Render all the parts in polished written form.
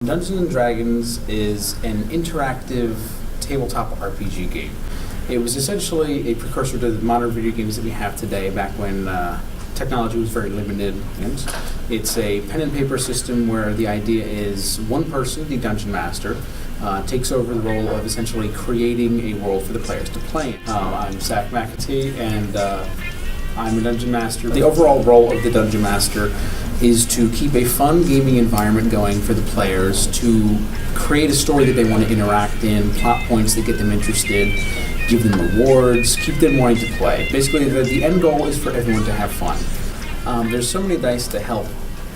Dungeons and Dragons is an interactive tabletop RPG game. It was essentially a precursor to the modern video games that we have today, back when technology was very limited. It's a pen and paper system where the idea is one person, the Dungeon Master, takes over the role of essentially creating a world for the players to play in. I'm Zach McAtee, and I'm a Dungeon Master. The overall role of the Dungeon Master is to keep a fun gaming environment going for the players, to create a story that they want to interact in, plot points that get them interested, give them rewards, keep them wanting to play. Basically, the end goal is for everyone to have fun. There's so many dice to help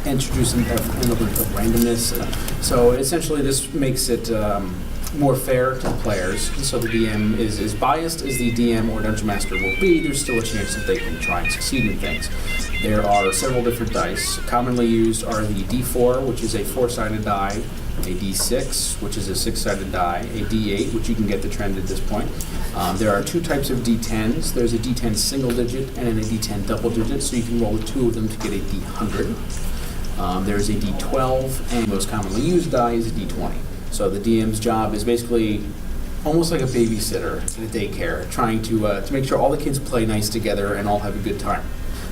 introduce an element of randomness. So essentially, this makes it more fair to the players. So the DM is as biased as the DM or Dungeon Master will be. There's still a chance that they can try and succeed in things. There are several different dice. Commonly used are the D4, which is a 4-sided die, a D6, which is a 6-sided die, a D8, which you can get the trend at this point. There are two types of D10s. There's a D10 single digit and then a D10 double digit, so you can roll the two of them to get a D100. There's a D12, and the most commonly used die is a D20. So the DM's job is basically almost like a babysitter in a daycare, trying to make sure all the kids play nice together and all have a good time.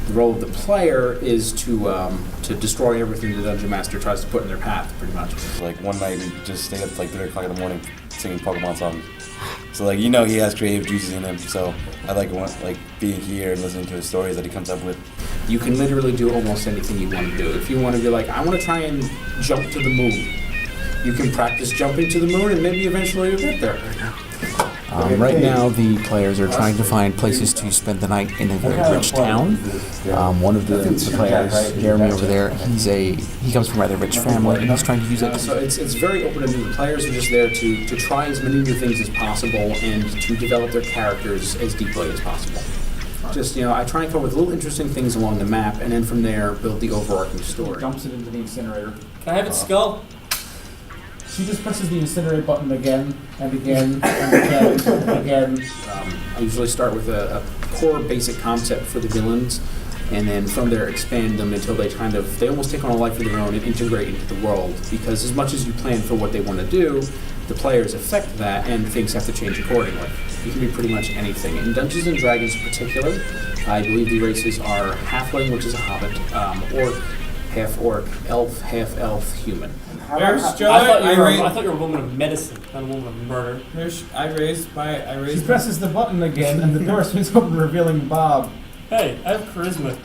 The role of the player is to destroy everything the Dungeon Master tries to put in their path, pretty much. Like one night we just stayed up to like 3 o'clock in the morning singing Pokemon songs. So like he has creative juices in him. So I like being here and listening to his stories that he comes up with. You can literally do almost anything you want to do. If you want to be like, I want to try and jump to the moon, you can practice jumping to the moon and maybe eventually you'll get there. Right now, the players are trying to find places to spend the night in a very rich town. One of the players, Jeremy over there, he comes from a rather rich family, and he's trying to use it. So it's very open to new. The players are just there to try as many new things as possible and to develop their characters as deeply as possible. Just, I try and come up with little interesting things along the map, and then from there, build the overarching story. Dumps it into the incinerator. Can I have its skull? She just presses the incinerate button again and again and again and again. I usually start with a core basic concept for the villains, and then from there expand them until they almost take on a life of their own and integrate into the world. Because as much as you plan for what they want to do, the players affect that, and things have to change accordingly. You can be pretty much anything. In Dungeons and Dragons in particular, I believe the races are halfling, which is a hobbit, orc, half-orc, elf, half-elf, human. There's Joy. I thought you were a woman of medicine, not a woman of murder. I raised. She presses the button again, and the door swings open, revealing Bob. Hey, I have charisma.